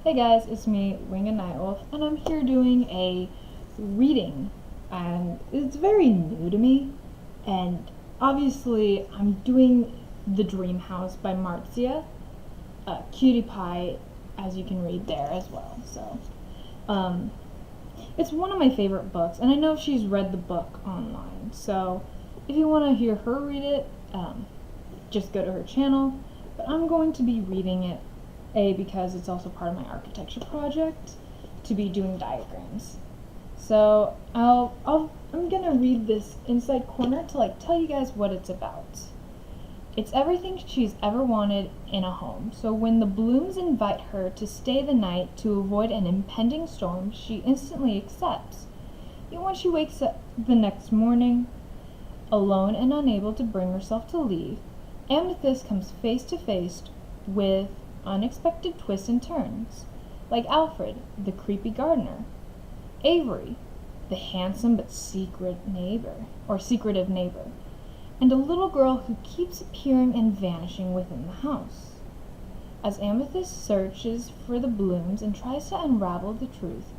Hey guys, it's me, Winged Nightwolf, and I'm here doing a reading, and it's very new to me, and obviously I'm doing The Dream House by Marcia, CutiePie, as you can read there as well, so, it's one of my favorite books, and I know she's read the book online, so if you want to hear her read it, just go to her channel, but I'm going to be reading it because it's also part of my architecture project to be doing diagrams. So I'm gonna read this inside corner to tell you guys what it's about. It's everything she's ever wanted in a home. So when the Blooms invite her to stay the night to avoid an impending storm, she instantly accepts. Yet when she wakes up the next morning, alone and unable to bring herself to leave, Amethyst comes face to face with unexpected twists and turns, like Alfred, the creepy gardener, Avery, the handsome but secretive neighbor, and a little girl who keeps appearing and vanishing within the house. As Amethyst searches for the Blooms and tries to unravel the truth,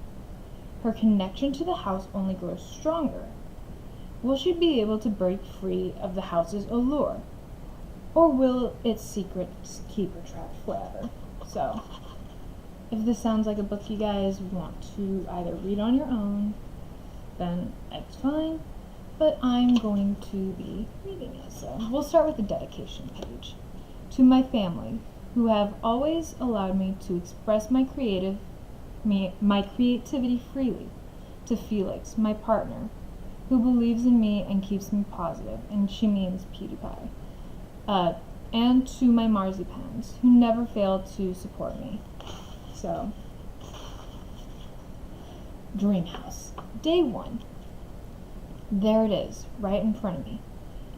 her connection to the house only grows stronger. Will she be able to break free of the house's allure? Or will its secrets keep her trapped forever? So, if this sounds like a book you guys want to either read on your own, then it's fine, but I'm going to be reading it. So, we'll start with the dedication page. To my family, who have always allowed me to express my creativity freely. To Felix, my partner, who believes in me and keeps me positive, and she means PewDiePie. And to my marzipans, who never fail to support me. So, Dream House. Day 1. There it is, right in front of me.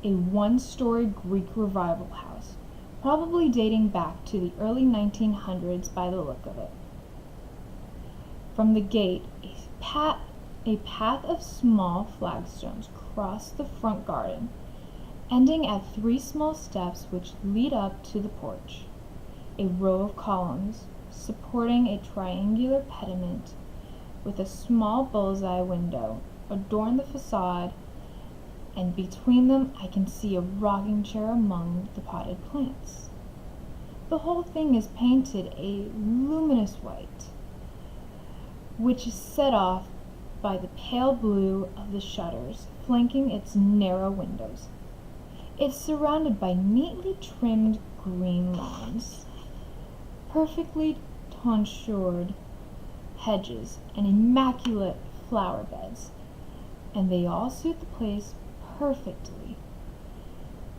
A one-story Greek revival house, probably dating back to the early 1900s by the look of it. From the gate, a path of small flagstones cross the front garden, ending at 3 small steps which lead up to the porch. A row of columns supporting a triangular pediment with a small bullseye window adorn the facade, and between them I can see a rocking chair among the potted plants. The whole thing is painted a luminous white, which is set off by the pale blue of the shutters flanking its narrow windows. It's surrounded by neatly trimmed green lawns, perfectly tonsured hedges, and immaculate flower beds, and they all suit the place perfectly.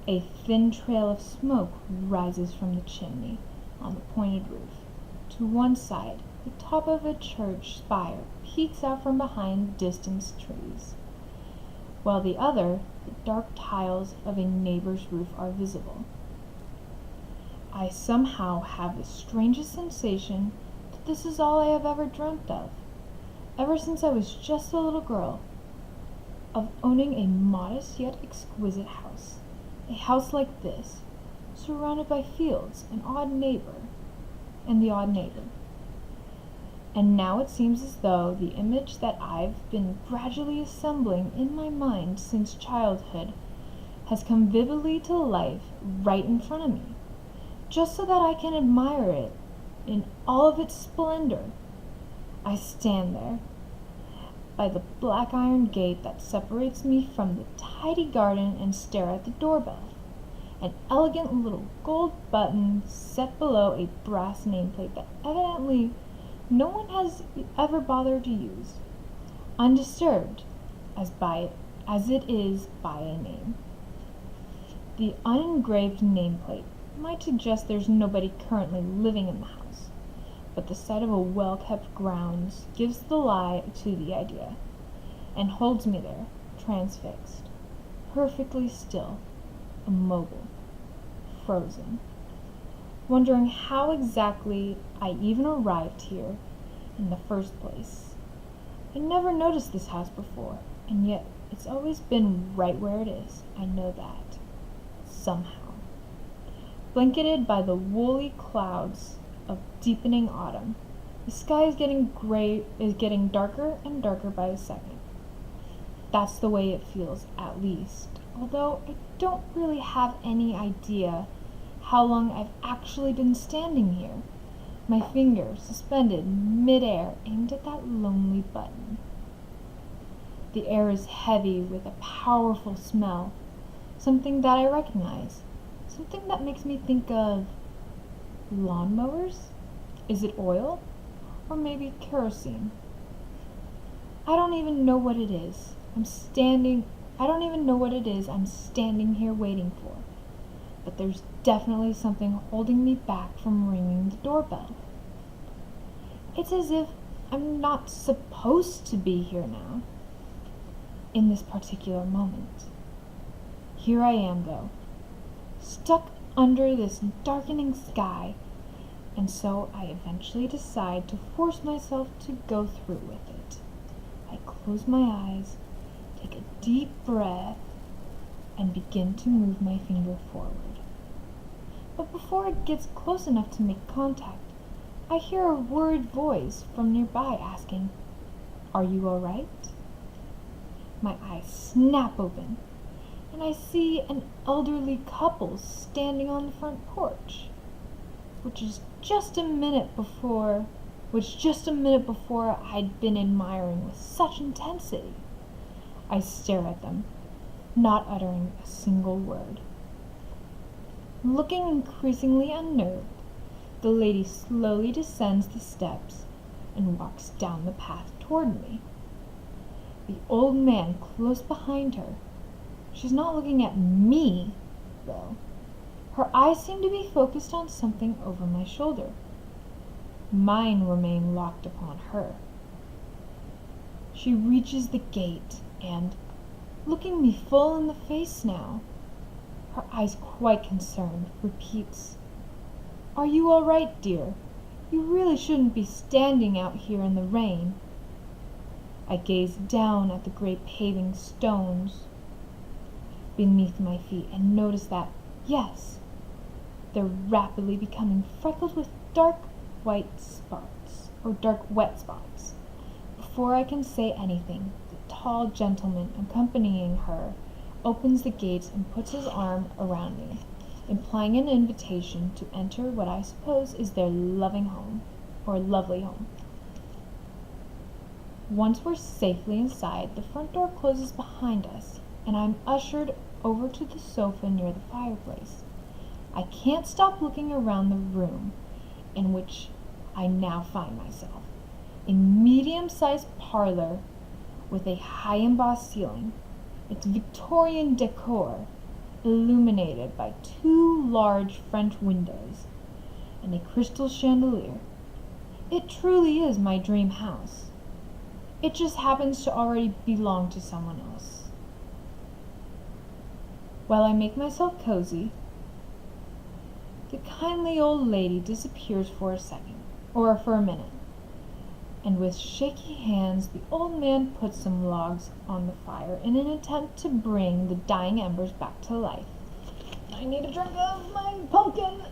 A thin trail of smoke rises from the chimney on the pointed roof. To one side, the top of a church spire peeks out from behind distant trees, while the other, the dark tiles of a neighbor's roof are visible. I somehow have the strangest sensation that this is all I have ever dreamt of, ever since I was just a little girl, of owning a modest yet exquisite house. A house like this, surrounded by fields, and the odd neighbor. And now it seems as though the image that I've been gradually assembling in my mind since childhood has come vividly to life right in front of me, just so that I can admire it in all of its splendor. I stand there, by the black iron gate that separates me from the tidy garden, and stare at the doorbell, an elegant little gold button set below a brass nameplate that evidently no one has ever bothered to use, undisturbed as it is by a name. The unengraved nameplate might suggest there's nobody currently living in the house, but the sight of a well-kept grounds gives the lie to the idea, and holds me there, transfixed, perfectly still, immobile, frozen, wondering how exactly I even arrived here in the first place. I never noticed this house before, and yet it's always been right where it is. I know that. Somehow. Blanketed by the woolly clouds of deepening autumn, The sky is getting darker and darker by the second. That's the way it feels, at least, although I don't really have any idea how long I've actually been standing here, my finger suspended mid-air aimed at that lonely button. The air is heavy with a powerful smell, something that I recognize, something that makes me think of lawnmowers? Is it oil? Or maybe kerosene? I don't even know what it is. I'm standing here waiting for. But there's definitely something holding me back from ringing the doorbell. It's as if I'm not supposed to be here now, in this particular moment. Here I am, though, stuck under this darkening sky, and so I eventually decide to force myself to go through with it. I close my eyes, take a deep breath, and begin to move my finger forward. But before it gets close enough to make contact, I hear a worried voice from nearby asking, "Are you all right?" My eyes snap open, and I see an elderly couple standing on the front porch, which just a minute before I'd been admiring with such intensity. I stare at them, not uttering a single word. Looking increasingly unnerved, the lady slowly descends the steps and walks down the path toward me. The old man close behind her. She's not looking at me, though. Her eyes seem to be focused on something over my shoulder. Mine remain locked upon her. She reaches the gate and, looking me full in the face now, her eyes quite concerned, repeats, "Are you all right, dear? You really shouldn't be standing out here in the rain." I gaze down at the gray paving stones beneath my feet and notice that, yes, they're rapidly becoming freckled with dark wet spots. Before I can say anything, the tall gentleman accompanying her opens the gates and puts his arm around me, implying an invitation to enter what I suppose is their lovely home. Once we're safely inside, the front door closes behind us, and I'm ushered over to the sofa near the fireplace. I can't stop looking around the room in which I now find myself. A medium-sized parlor with a high embossed ceiling, its Victorian decor illuminated by two large French windows and a crystal chandelier. It truly is my dream house. It just happens to already belong to someone else. While I make myself cozy, the kindly old lady disappears for a minute, and with shaky hands the old man puts some logs on the fire in an attempt to bring the dying embers back to life. I need a drink of my pumpkin.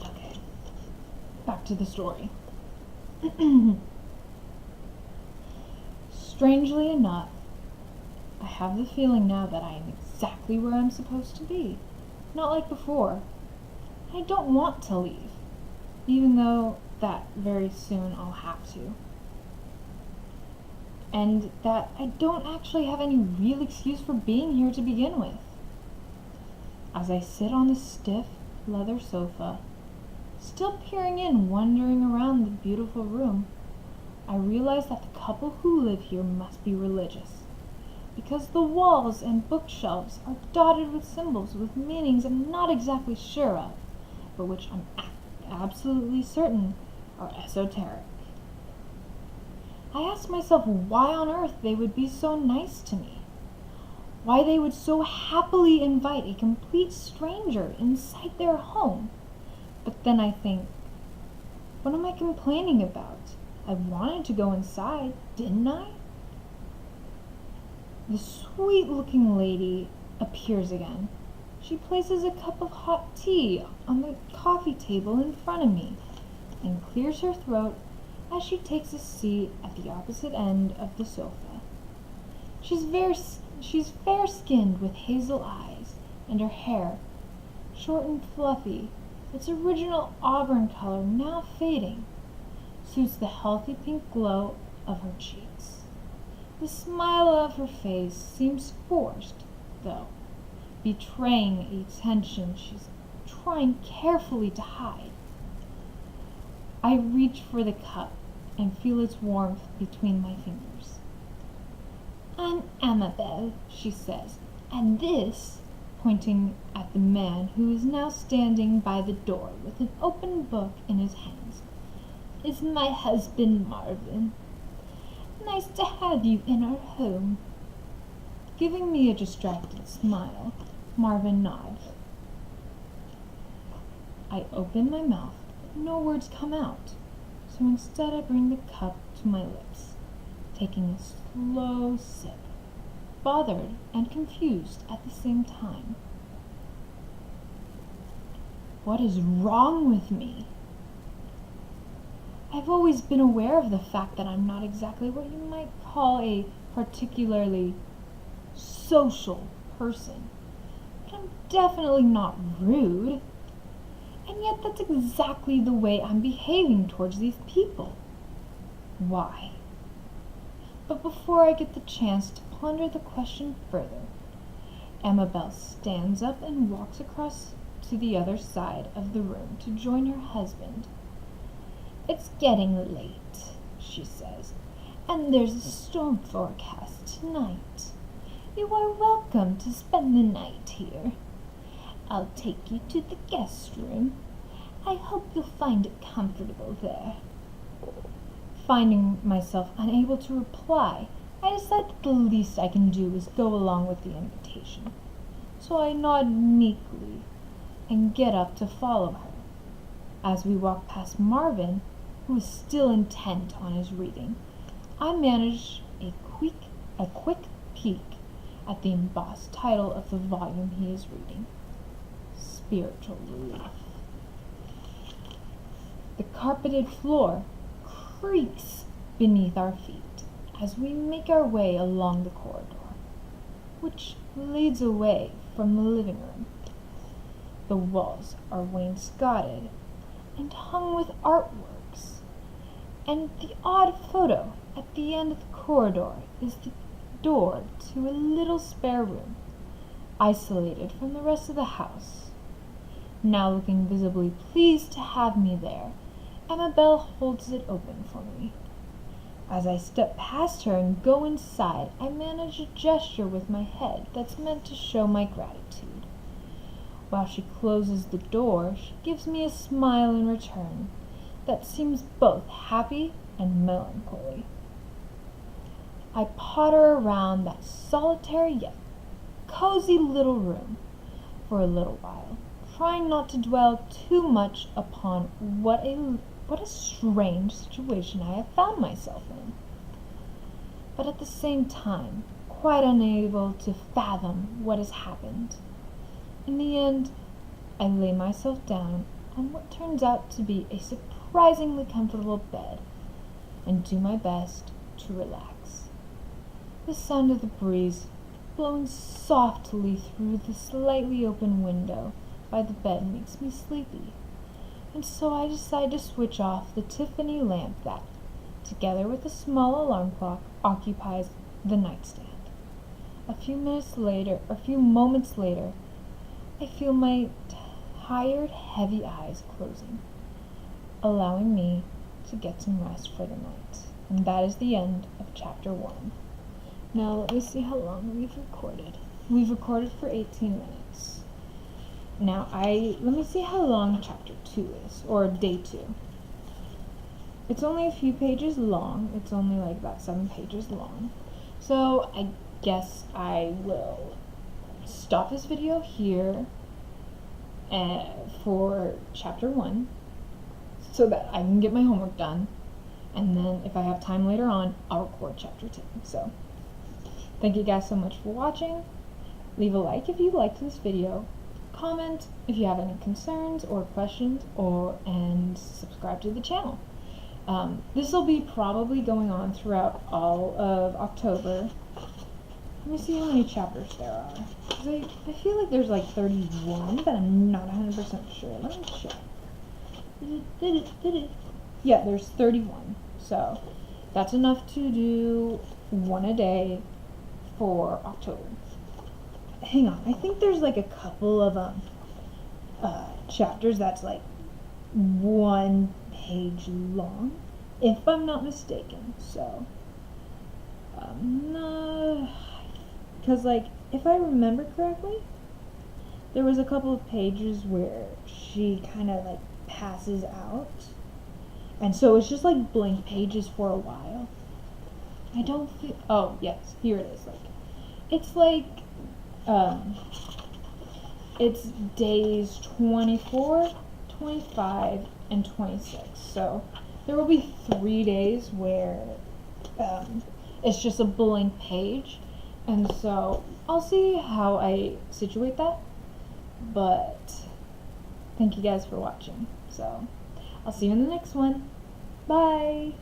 Okay, back to the story. Strangely enough, I have the feeling now that I am exactly where I'm supposed to be. Not like before. I don't want to leave, even though that very soon I'll have to. And that I don't actually have any real excuse for being here to begin with. As I sit on the stiff leather sofa, still peering in, wandering around the beautiful room, I realize that the couple who live here must be religious, because the walls and bookshelves are dotted with symbols with meanings I'm not exactly sure of, but which I'm absolutely certain are esoteric. I ask myself why on earth they would be so nice to me, why they would so happily invite a complete stranger inside their home. But then I think, what am I complaining about? I wanted to go inside, didn't I? The sweet-looking lady appears again. She places a cup of hot tea on the coffee table in front of me and clears her throat as she takes a seat at the opposite end of the sofa. She's fair-skinned with hazel eyes, and her hair, short and fluffy, its original auburn color now fading, suits the healthy pink glow of her cheeks. The smile of her face seems forced, though, betraying a tension she's trying carefully to hide. I reach for the cup and feel its warmth between my fingers. "I'm Amabel," she says, "and this," pointing at the man who is now standing by the door with an open book in his hands, "is my husband Marvin. Nice to have you in our home." Giving me a distracted smile, Marvin nods. I open my mouth, but no words come out, so instead I bring the cup to my lips, taking a slow sip, bothered and confused at the same time. What is wrong with me? I've always been aware of the fact that I'm not exactly what you might call a particularly social person, but I'm definitely not rude. And yet that's exactly the way I'm behaving towards these people. Why? But before I get the chance to ponder the question further, Amabel stands up and walks across to the other side of the room to join her husband. "It's getting late," she says, "and there's a storm forecast tonight. You are welcome to spend the night here. I'll take you to the guest room. I hope you'll find it comfortable there." Finding myself unable to reply, I decide that the least I can do is go along with the invitation. So I nod meekly and get up to follow her. As we walk past Marvin, who is still intent on his reading, I manage a quick peek at the embossed title of the volume he is reading: Spiritual Relief. The carpeted floor creaks beneath our feet as we make our way along the corridor, which leads away from the living room. The walls are wainscoted and hung with artworks, and the odd photo at the end of the corridor is the door to a little spare room, isolated from the rest of the house. Now looking visibly pleased to have me there, Amabel holds it open for me. As I step past her and go inside, I manage a gesture with my head that's meant to show my gratitude. While she closes the door, she gives me a smile in return that seems both happy and melancholy. I potter around that solitary yet cozy little room for a little while, trying not to dwell too much upon what a strange situation I have found myself in, but at the same time quite unable to fathom what has happened. In the end, I lay myself down on what turns out to be a surprisingly comfortable bed and do my best to relax. The sound of the breeze blowing softly through the slightly open window by the bed makes me sleepy, and so I decide to switch off the Tiffany lamp that, together with a small alarm clock, occupies the nightstand. A few moments later, I feel my tired, heavy eyes closing, allowing me to get some rest for the night. And that is the end of chapter 1. Now let me see how long we've recorded. We've recorded for 18 minutes. Now let me see how long chapter 2 is, or day 2. It's only a few pages long. It's only like about 7 pages long. So I guess I will stop this video here for chapter 1 so that I can get my homework done, and then if I have time later on, I'll record chapter 2. So thank you guys so much for watching, Leave a like if you liked this video, comment if you have any concerns or questions, and subscribe to the channel. This will be probably going on throughout all of October. Let me see how many chapters there are. I feel like there's like 31, but I'm not 100% sure. Let me check. Yeah, there's 31. So that's enough to do one a day for October. Hang on, I think there's like a couple of chapters that's like 1 page long, if I'm not mistaken. So because like if I remember correctly, there was a couple of pages where she kind of like passes out, and so it's just like blank pages for a while. I don't feel, oh yes, here it is. Like it's like it's days 24, 25, and 26. So there will be 3 days where it's just a blank page, and so I'll see how I situate that. But thank you guys for watching. So I'll see you in the next one. Bye!